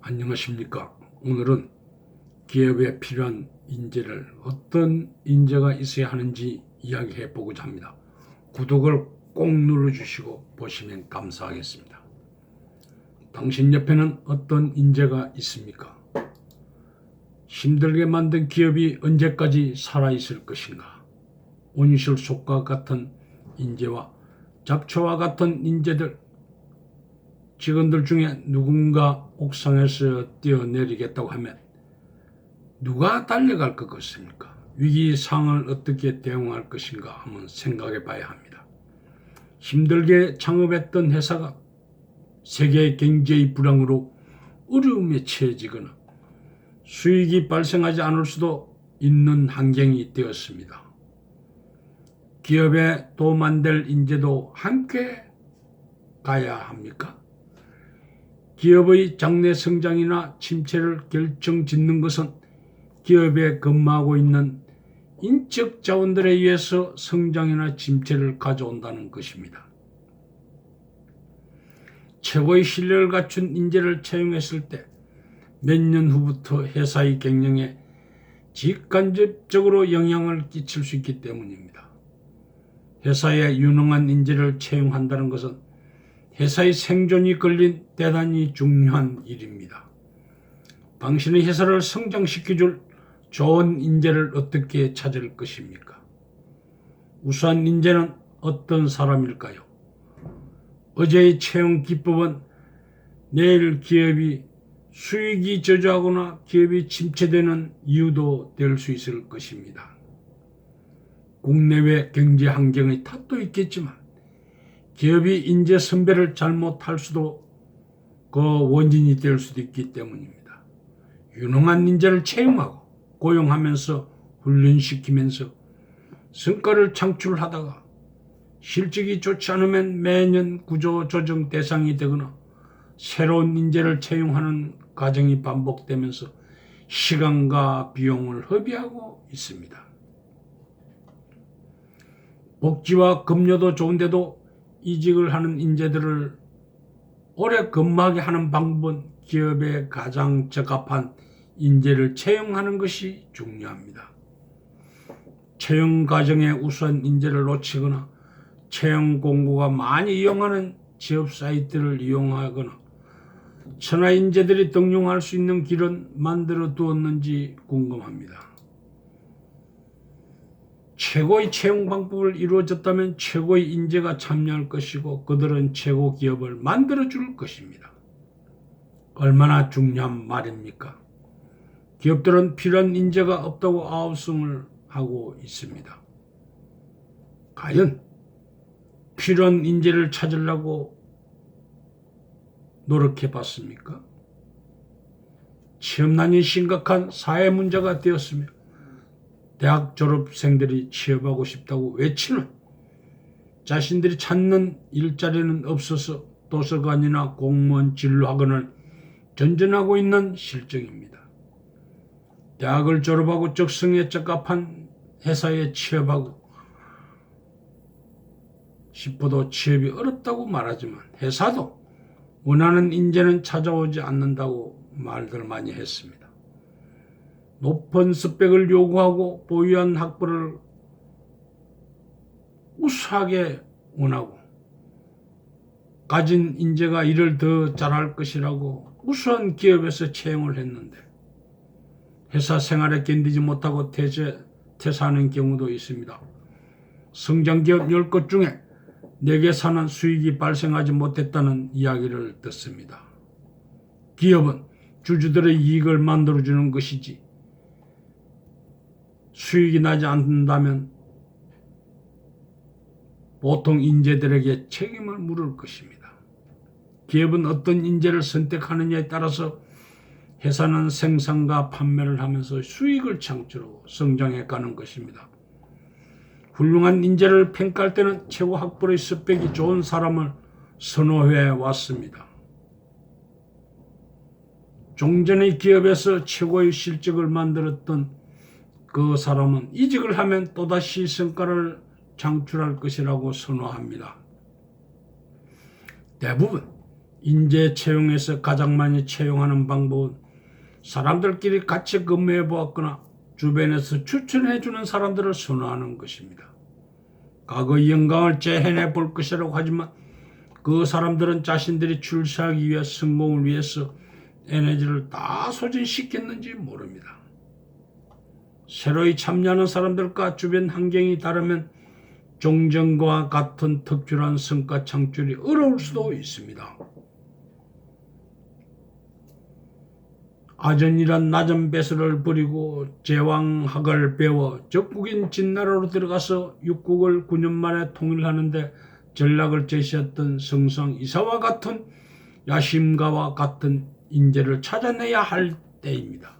안녕하십니까. 오늘은 기업에 필요한 인재를 어떤 인재가 있어야 하는지 이야기해 보고자 합니다. 구독을 꼭 눌러주시고 보시면 감사하겠습니다. 당신 옆에는 어떤 인재가 있습니까? 힘들게 만든 기업이 언제까지 살아있을 것인가? 온실속과 같은 인재와 잡초와 같은 인재들, 직원들 중에 누군가 옥상에서 뛰어내리겠다고 하면 누가 달려갈 것 같습니까? 위기 상황을 어떻게 대응할 것인가 한번 생각해 봐야 합니다. 힘들게 창업했던 회사가 세계 경제의 불황으로 어려움에 처해지거나 수익이 발생하지 않을 수도 있는 환경이 되었습니다. 기업에 도움 안 될 인재도 함께 가야 합니까? 기업의 장래 성장이나 침체를 결정짓는 것은 기업에 근무하고 있는 인적 자원들에 의해서 성장이나 침체를 가져온다는 것입니다. 최고의 실력을 갖춘 인재를 채용했을 때 몇 년 후부터 회사의 경영에 직간접적으로 영향을 끼칠 수 있기 때문입니다. 회사에 유능한 인재를 채용한다는 것은 회사의 생존이 걸린 대단히 중요한 일입니다. 당신의 회사를 성장시켜줄 좋은 인재를 어떻게 찾을 것입니까? 우수한 인재는 어떤 사람일까요? 어제의 채용 기법은 내일 기업이 수익이 저조하거나 기업이 침체되는 이유도 될 수 있을 것입니다. 국내외 경제 환경의 탓도 있겠지만 기업이 인재 선별을 잘못할 수도 그 원인이 될 수도 있기 때문입니다. 유능한 인재를 채용하고 고용하면서 훈련시키면서 성과를 창출하다가 실적이 좋지 않으면 매년 구조조정 대상이 되거나 새로운 인재를 채용하는 과정이 반복되면서 시간과 비용을 허비하고 있습니다. 복지와 급료도 좋은데도 이직을 하는 인재들을 오래 근무하게 하는 방법은 기업에 가장 적합한 인재를 채용하는 것이 중요합니다. 채용 과정에 우수한 인재를 놓치거나 채용 공고가 많이 이용하는 취업 사이트를 이용하거나 천하 인재들이 등용할 수 있는 길은 만들어 두었는지 궁금합니다. 최고의 채용 방법을 이루어졌다면 최고의 인재가 참여할 것이고 그들은 최고 기업을 만들어 줄 것입니다. 얼마나 중요한 말입니까? 기업들은 필요한 인재가 없다고 아우성을 하고 있습니다. 과연 필요한 인재를 찾으려고 노력해 봤습니까? 취업난이 심각한 사회 문제가 되었으며 대학 졸업생들이 취업하고 싶다고 외치는 자신들이 찾는 일자리는 없어서 도서관이나 공무원 진로학원을 전전하고 있는 실정입니다. 대학을 졸업하고 적성에 적합한 회사에 취업하고 싶어도 취업이 어렵다고 말하지만 회사도 원하는 인재는 찾아오지 않는다고 말들 많이 했습니다. 높은 스펙을 요구하고 보유한 학벌을 우수하게 원하고 가진 인재가 일을 더 잘할 것이라고 우수한 기업에서 채용을 했는데 회사 생활에 견디지 못하고 퇴사하는 경우도 있습니다. 성장기업 10곳 중에 4개사는 수익이 발생하지 못했다는 이야기를 듣습니다. 기업은 주주들의 이익을 만들어주는 것이지 수익이 나지 않는다면 보통 인재들에게 책임을 물을 것입니다. 기업은 어떤 인재를 선택하느냐에 따라서 회사는 생산과 판매를 하면서 수익을 창출하고 성장해 가는 것입니다. 훌륭한 인재를 평가할 때는 최고 학벌의 스펙이 좋은 사람을 선호해 왔습니다. 종전의 기업에서 최고의 실적을 만들었던 그 사람은 이직을 하면 또다시 성과를 창출할 것이라고 선호합니다. 대부분 인재 채용에서 가장 많이 채용하는 방법은 사람들끼리 같이 근무해 보았거나 주변에서 추천해 주는 사람들을 선호하는 것입니다. 과거의 영광을 재해내 볼 것이라고 하지만 그 사람들은 자신들이 출세하기 위해 성공을 위해서 에너지를 다 소진시켰는지 모릅니다. 새로이 참여하는 사람들과 주변 환경이 다르면 종전과 같은 특출한 성과 창출이 어려울 수도 있습니다. 아전이란 낮은 배설을 버리고 제왕학을 배워 적국인 진나라로 들어가서 육국을 9년 만에 통일하는데 전략을 제시했던 성상 이사와 같은 야심가와 같은 인재를 찾아내야 할 때입니다.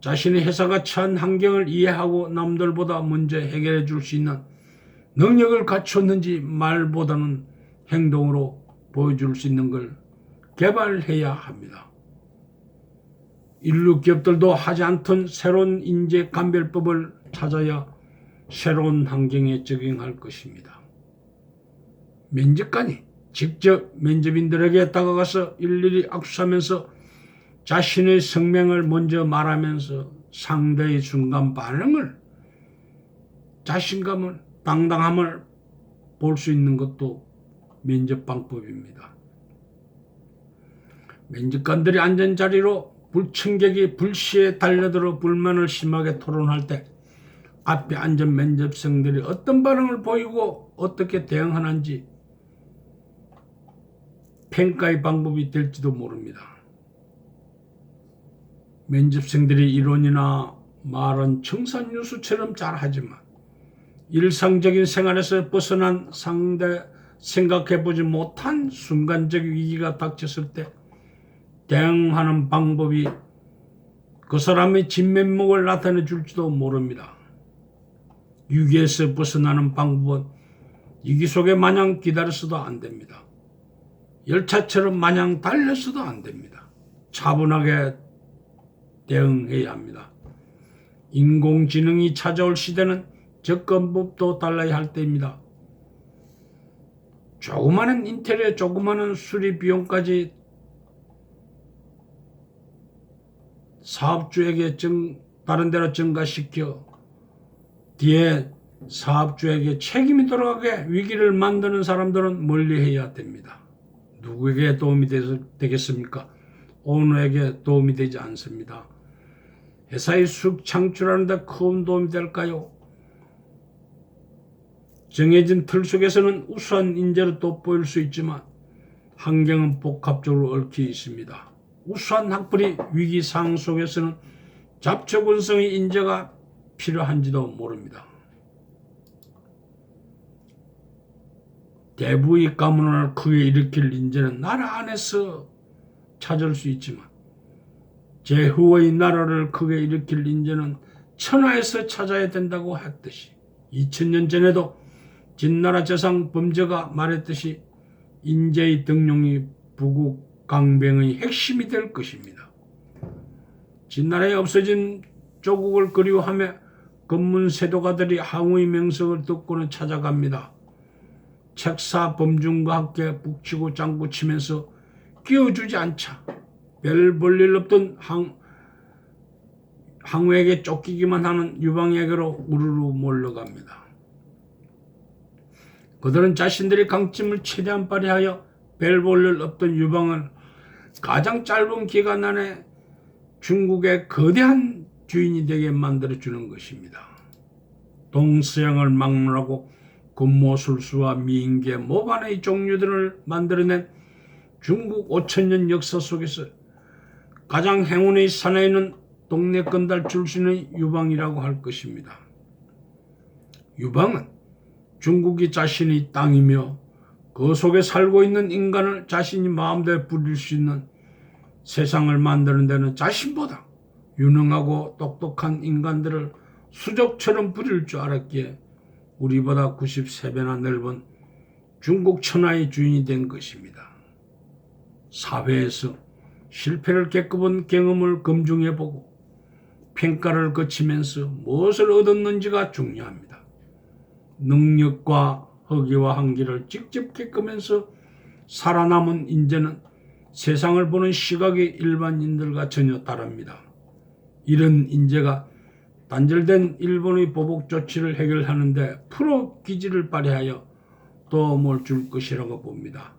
자신의 회사가 처한 환경을 이해하고 남들보다 먼저 해결해 줄 수 있는 능력을 갖췄는지 말보다는 행동으로 보여줄 수 있는 걸 개발해야 합니다. 인류 기업들도 하지 않던 새로운 인재 감별법을 찾아야 새로운 환경에 적응할 것입니다. 면접관이 직접 면접인들에게 다가가서 일일이 악수하면서 자신의 성명을 먼저 말하면서 상대의 순간 반응을, 자신감을, 당당함을 볼 수 있는 것도 면접 방법입니다. 면접관들이 앉은 자리로 불청객이 불시에 달려들어 불만을 심하게 토론할 때 앞에 앉은 면접생들이 어떤 반응을 보이고 어떻게 대응하는지 평가의 방법이 될지도 모릅니다. 면접생들이 이론이나 말은 청산유수처럼 잘하지만 일상적인 생활에서 벗어난 상대 생각해보지 못한 순간적 위기가 닥쳤을 때 대응하는 방법이 그 사람의 진면목을 나타내 줄지도 모릅니다. 위기에서 벗어나는 방법은 위기 속에 마냥 기다려서도 안 됩니다. 열차처럼 마냥 달려서도 안 됩니다. 차분하게 대응해야 합니다. 인공지능이 찾아올 시대는 접근법도 달라야 할 때입니다. 조그마한 인테리어, 조그마한 수리 비용까지 사업주에게 다른 데로 증가시켜 뒤에 사업주에게 책임이 돌아가게 위기를 만드는 사람들은 멀리해야 됩니다. 누구에게 도움이 되겠습니까? 오너에게 도움이 되지 않습니다. 회사의 수익 창출하는 데 큰 도움이 될까요? 정해진 틀 속에서는 우수한 인재로 돋보일 수 있지만 환경은 복합적으로 얽혀 있습니다. 우수한 학벌이 위기 상황 속에서는 잡초군성의 인재가 필요한지도 모릅니다. 대부의 가문을 크게 일으킬 인재는 나라 안에서 찾을 수 있지만 제후의 나라를 크게 일으킬 인재는 천하에서 찾아야 된다고 했듯이 2000년 전에도 진나라 재상 범저가 말했듯이 인재의 등용이 부국 강병의 핵심이 될 것입니다. 진나라에 없어진 조국을 그리워하며 검문 세도가들이 항우의 명성을 듣고는 찾아갑니다. 책사 범중과 함께 북치고 장구치면서 끼워주지 않자 별 볼 일 없던 항우에게 쫓기기만 하는 유방에게로 우르르 몰려갑니다. 그들은 자신들의 강점을 최대한 발휘하여 별 볼 일 없던 유방을 가장 짧은 기간 안에 중국의 거대한 주인이 되게 만들어주는 것입니다. 동서양을 막론하고 군모술수와 미인계 모반의 종류들을 만들어낸 중국 5000년 역사 속에서 가장 행운의 사나이는 동네 건달 출신의 유방이라고 할 것입니다. 유방은 중국이 자신의 땅이며 그 속에 살고 있는 인간을 자신이 마음대로 부릴 수 있는 세상을 만드는 데는 자신보다 유능하고 똑똑한 인간들을 수족처럼 부릴 줄 알았기에 우리보다 93배나 넓은 중국 천하의 주인이 된 것입니다. 사회에서 실패를 겪어본 경험을 검증해보고 평가를 거치면서 무엇을 얻었는지가 중요합니다. 능력과 허기와 한계를 직접 겪으면서 살아남은 인재는 세상을 보는 시각이 일반인들과 전혀 다릅니다. 이런 인재가 단절된 일본의 보복 조치를 해결하는데 프로 기질을 발휘하여 도움을 줄 것이라고 봅니다.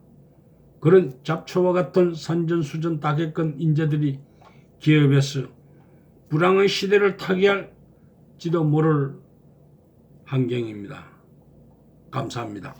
그런 잡초와 같은 산전수전 다 겪은 인재들이 기업에서 불황의 시대를 타개할지도 모를 환경입니다. 감사합니다.